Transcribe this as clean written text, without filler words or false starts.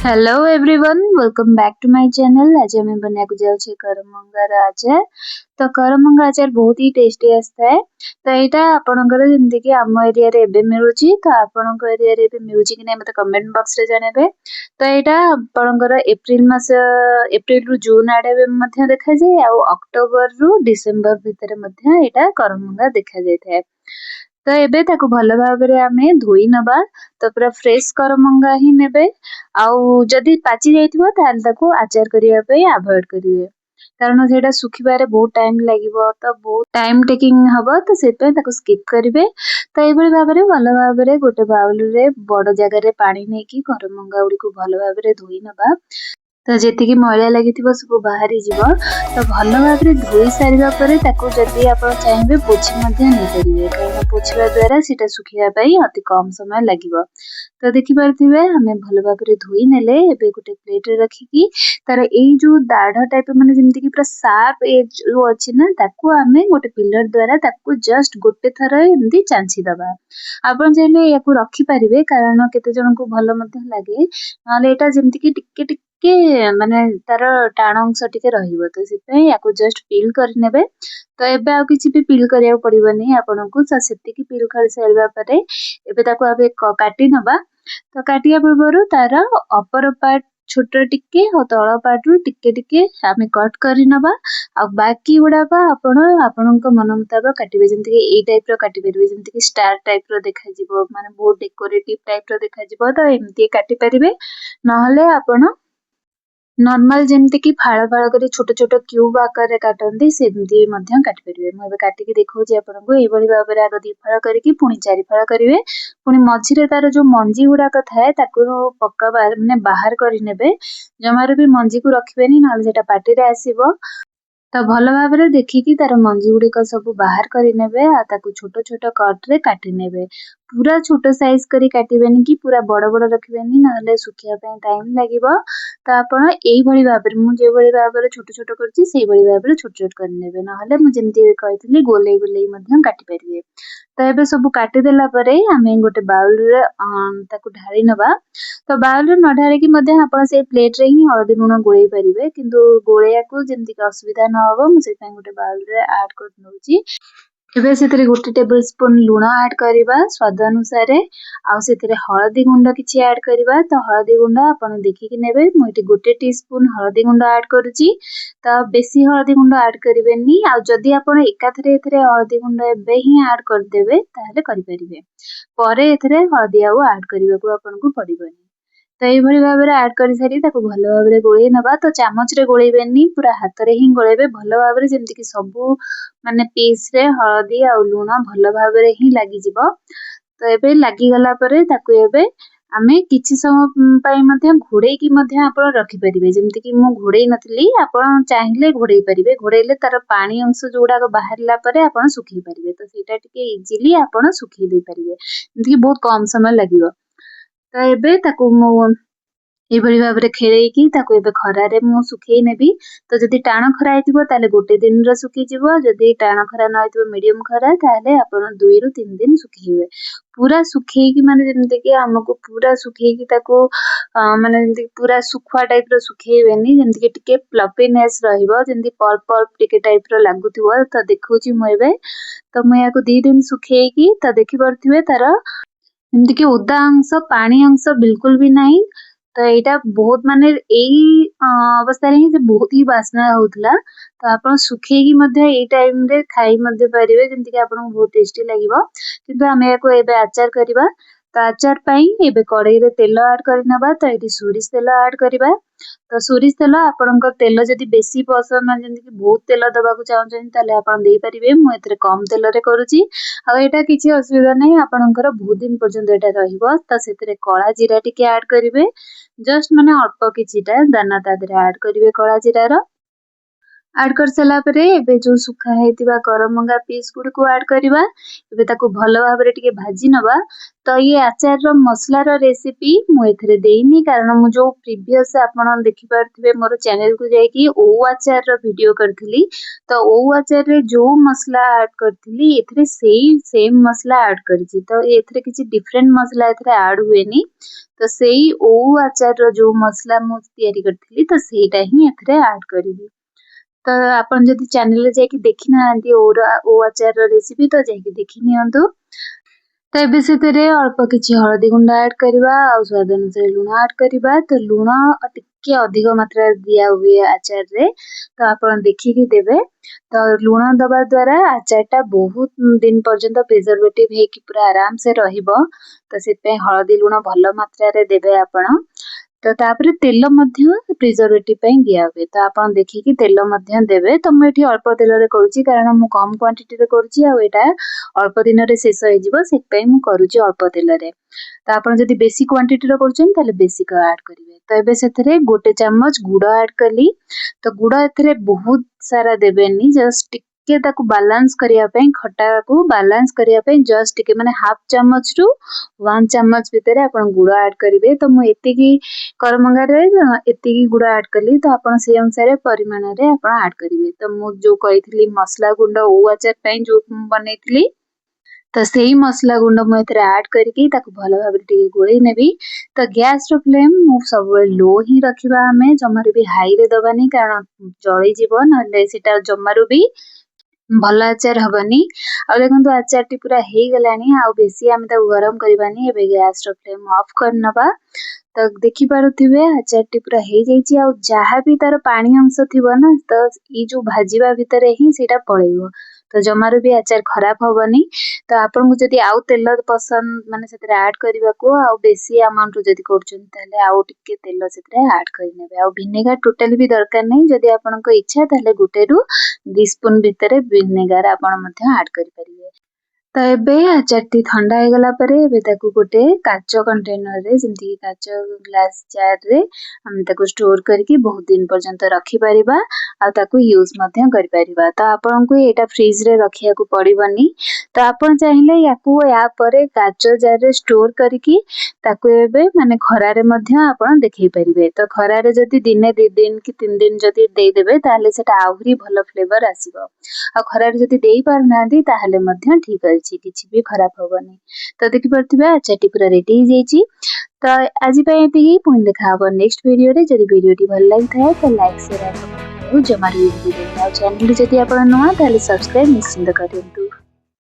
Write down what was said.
Hello everyone, welcome back to my channel. आज आम बनाया जाऊे करमंगार आचार। तो करमंगा आचार बहुत ही टेस्टी आसता है। तो यहाँ आपणकर जमी कि आम एरिया रे मिलूँ, तो आपण एरिया रे मिलूँ कि नहीं मत कमेंट बॉक्स रे जानबे। तो यहाँ आपणकर एप्रिल मास एप्रिल रु जून आड़े देखा जाए, आ अक्टोबर रु डिसेम्बर भितर यहाँ करमंगा देखा जाए। तो एबे ताको भल भाव आमे धोई नबा। तो पूरा फ्रेश करमंगा ही नेबे। आउ जदि पाचि जाइथिबो ताल ताको आचार करिया पे अवॉइड करिवे, कारण सेटा सुखिबारे बहुत टाइम लागिबो, तो बहुत टाइम टेकिंग हबो, तो सेते ताको स्किप करिवे। तो एबे भाबरे भल भाबरे गोटे बाउल रे बड़ जगह रे पानी नेकी करमंगा उडी को भल भाबरे धोई नबा। तो जेतिकी मैला लागिथिबो सब बाहरी जीवो। तो भल भाबरे धोई सारिबा परे ताको जदि आपण चाहेबे पोछि मध्ये नै परिवे, कारण पोछिबा द्वारा सेटा सुखिया पई अति कम समय लागिबो। तो देखि पारथिबे हमें भल भाबरे धोई नेले। एबे गोटे प्लेट रे रखिकी तार एई जो दाढ़ टाइप माने जेमति कि पूरा साफ एज जो अछि ना, ताको हमें गोटे पिलर द्वारा ताको जस्ट गोटे थर एमती चांछि दबा। आपण चाहिले याकू रखि पारिबे, कारण केते जन को भल मध्ये लागे, नाले एटा जेमति कि टिके टिके माने तार टाण अंश टिके रहिबो। तो सेपई याकू जस्ट पील कर नेबे। तो एबे आ किछि भी पील करिया पड़िबनी आपनकू। तो सेतिकी पील कर सारिबा परे एबे ताको आबे काटी नबा। तो काटिया पूर्व तार अपर पार्ट छोट टिके और तल पार्ट रु टिके टिके आमे कट करि नबा। आ बाकी गुडाक आपणक मन मुताबिक काटिबे, जेमति कि एई टाइप रो काटि परिबे, जेमति कि स्टार टाइप रो देखा जिवो, माने बहुत डेकोरेटिव टाइप रो देखा जिवो। तो एमति काटि परिबे, नहले आपण नॉर्मल जेमति कि फाळ फाळ करी छोट छोट क्यूब आकार रे काटंदी सेमति मध्य काटि परिबे। म एबे काटि के देखौची आपनकू। एई बळी भाबरे आगो दी फाळ करिकि पुणी चारि फाळ करिवे। पुणी मझिरे तार जो मंजी गुडाक थाए ताकू पक्का माने बाहर करि नेबे। जमारे भी मंजी को रखिबेनी, नहले सेटा पाटी रे आसीबो। तो भल भाबरे देखिकी तार मंजी गुड़िक सब बाहर करि नेबे। आ ताकू छोट छोट कट रे काटि नेबे। पूरा छोट साइज करी काटिबेनी कि पूरा बड़ बड़ रखिबेनी, नहले सुखिया पे टाइम लागिबो। तो आपण एई भली भाबरे मु जे भली भाबरे छोट छोट करछि सेई भली भाबरे छोट छोट कर नेबे, नहले मु जेमति कहितली गोलेई गोलेई मध्यम काटि परिबे। तो एबे सब काटि देला परे आमे गोटे बाउल रे ताकू ढाଳି नबा। तो बाउल रे न ढाळिकी मध्ये आपण से प्लेट रे ही हळदी लुण गोळेई परिबे, किंतु गोळेयाकू जेमति कि असुविधा न हबो मु सेइ गोटे बाउल रे ऐड कर नउची। एबे सेतरे गोटे टेबल स्पून लुण ऐड करिबा स्वाद अनुसार। आ सेतरे हळदी गुंड किछि ऐड करिबा। तो हळदी गुंड आपण देखिकि नेबे। मु एटी गोटे टीस्पून हळदी गुंड ऐड करूची। तो बेसी हळदी गुंड ऐड करिवेनी। आ जदि आपण एकाथरे एथरे हळदी गुंड एबे ही ऐड कर देबे ताले करि परिबे, परे एथरे हळदी आउ ऐड करिबाकू आपनकू पड़िबनी। तो एई भली भाबरे ऐड करि सारी ताको भल भाबरे गोळेई नबा। तो चामच रे गोळेइबेनी, पूरा हाथ रे ही गोळेइबे भल भाबरे, जेमति कि सबु माने पीस रे हळदी आ लुण भल भाबरे ही लागि जिवो। तो एबे लागि गला परे ताको एबे आमे किछि समय पई मध्ये घोड़ेई की मध्ये आपण रखि परिबे। जेमति कि मु घोड़ेई नथली, आपण चाहिले घोड़ेई परिबे। घोड़ेइले तार पानी अंश जोडा बाहरला परे आपण सुखी परिबे। तो सेटा टिके इजीली आपण सुखी दे परिबे, जेमति कि बहुत कम समय लागिवो। तो एबे ताको मु एई भली भाबरे खेळेइकी ताको एबे खरा रे मु सुखेई नेबी। तो जदि टाण खरा आइथिबो ताले गोटे दिन रे सुखी जिवो। जदि टाण खरा न आइथिबो मीडियम खरा, ताले आपण 2 रु 3 दिन सुखेइबे। पूरा सुखेइकी माने जेमति कि हमको पूरा सुखेइकी ताको माने जेमति पूरा सुखुआ टाइप रो सुखेइबेनी, जेमति कि टिके फ्लफीनेस रहिबो, जेमति पल्प पल्प टिके टाइप रो लागुथिबो। तो देखौची मु एबे। तो मु याको 2 दिन सुखेइकी तो देखि परथिबे तार एमति कि ओदा अंश पानी अंश बिल्कुल भी नहीं। तो एटा बहुत माने एई अवस्था रे ही से बहुत ही बासना होतला। तो आपण सुखेइकी मध्ये एई टाइम रे खाई मध्ये परिबे, जेमति कि आपण बहुत टेस्टी लागिवो। किंतु हमें याको एबे आचार करिबा। तो आचार पई एबे कढ़ाई रे तेल ऐड करि नबा। तो एटी सोरिष तेल ऐड करिबा। तो सोरिष तेल आपणकर तेल जदि बेसी पसंद ना, जेमति कि बहुत तेल दबाकू चाहउछन, ताले आपण देई परिबे। मु एतरे कम तेल रे करूची। आ एटा किछि असुविधा नै, आपणकर बहुत दिन पर्यंत एटा रहिबो। तो सेतरे कळा जीरा टिके ऐड करिवे, जस्ट माने अल्प किछिटा दाना ता देहरे ऐड करिवे कळा जीरा रो। आड कर सारा परे एबे जो सुखा हेतिबा करमंगा पीस गुडी को ऐड करिबा। एबे ताको भलो भाबरे टिके भाजी नबा। तो ये आचार रो मसला रो रेसिपी मु एथरे देइनी कारण मु जो प्रीवियस आपन देखि पारथिबे मोर चैनल को जाई कि ओ आचार रो वीडियो करथिली। तो ओ आचार रे जो मसला ऐड करथिली एथरे सेम मसला ऐड करछि। तो एथरे किछि डिफरेंट मसला एथरे ऐड हुएनी। तो सेही ओ आचार रो जो मसला मु तयारी करथिली तो सेटा ही एथरे ऐड करिवि। तो आपण जदि चैनल रे जाके देखि नाहंती ओ आचार रो रेसिपी तो जाके देखि नियंतु। तो एबे सेतरे अल्प किछि हळदी गुंड ऐड करिबा आ स्वाद अनुसार लूण ऐड करिबा। तो लूण टिके अधिक मात्रा दिया हुए आचार रे तो आपण देखि कि देबे। तो लूण दबा द्वारा आचारटा बहुत दिन पर्यंत प्रिजर्वेटिव हे कि पूरा आराम से रहिबो। तो सेते हळदी लूण भलो मात्रा रे देबे आपण। तो तापरे तेल मध्य प्रिजर्वेटिव पई दिया हुए। तो आपण देखि कि तेल मध्य देबे। तो मैं एठी अल्प तेल रे करूची कारण मु कम क्वांटिटी रे करूची आ एटा अल्प दिन रे शेष होई जिवो से पई मु करूची अल्प तेल रे। तो आपण जदि बेसी क्वांटिटी रे करूछन ताले बेसी का ऐड करिवे। तो एबे सेथरे 1 चम्मच गुड़ ऐड कली। तो गुड़ एथरे बहुत सारा देबेनी जस्ट टिके ताकू बैलेंस करिया पई खट्टा को बैलेंस करिया पई जस्ट टिके माने हाफ चम्मच रु 1 चम्मच भितरे आपण गुड़ ऐड करिवे। तो मु एतिकी करमंगा रे एतिकी गुड़ ऐड कली। तो आपण से अनुसार परिमाण रे आपण ऐड करिवे। तो मु जो कहितली मसला गुंड ओ आचार पई जो बनेइतली तो सेही मसला गुंड मु एथरे ऐड करके ताकू भलो भाबरे टिके गोळेई नेबी। तो गैस रो फ्लेम मु सब लो ही रखिबा। हमें जमारू भी हाई रे दबानी कारण जळी जीवो नले सेटा जमारू भी भल आचार हबनी। आ देखंतु आचार टी पूरा हेई गलानी आ बेसी हम ताकू गरम करबानी। एबे गैस रो फ्लेम ऑफ करनबा। तो देखि पारुथिबे आचार टी पूरा हेई जाईची आ जहा भी तार पानी अंश थिबो ना तो ई जो भाजीबा भितरे ही सेटा पळेइबो। तो जमारू भी आचार खराब हबनी। तो आपन को जदि आउ तेल पसंद माने सेतरे ऐड करिबा को आ बेसी अमाउंट रो जदि करछन ताले आउ टिके तेल सेतरे ऐड करि नेबे। आ विनेगर टोटली भी दरकार नै। जदि आपन को इच्छा ताले गुटे रु 2 स्पून भितरे विनेगर आपन मध्य ऐड करि परिबे। तो एबे आचारटी ठंडा हो गला परे एबे ताकू गोटे काच कंटेनर रे जेमति काच ग्लास जार रे हम ताकू स्टोर करके बहुत दिन पर्यंत रखि परिबा आ ताकू यूज मध्य करि परिबा। तो आपन को एटा फ्रिज रे रखिया को पड़िबनी। तो आपन चाहिले याकू या परे काच जार रे स्टोर करके ताकू एबे माने खरा रे मध्य आपन देखै परिबे। तो खरा रे जदि दिने 2 दिन कि 3 दिन जदि देई देबे ताले सेटा आहुरी भलो फ्लेवर आसीबो। आ खरा रे जदि देई पार नांदी ताले मध्य ठीक अछि किछि भी खराब होबनी। तो देखि परथिबे आचारटी पूरा रेडी हो जाईची। तो आज पई एतिकी पुଣି देखा हबो नेक्स्ट वीडियो रे। जदि वीडियोटी भल लागि थाए तो लाइक शेयर आ कमेंट करू जमारू वीडियो। आ चैनल जदि आपण नवा ताले सब्सक्राइब निश्चिंत करियंतु।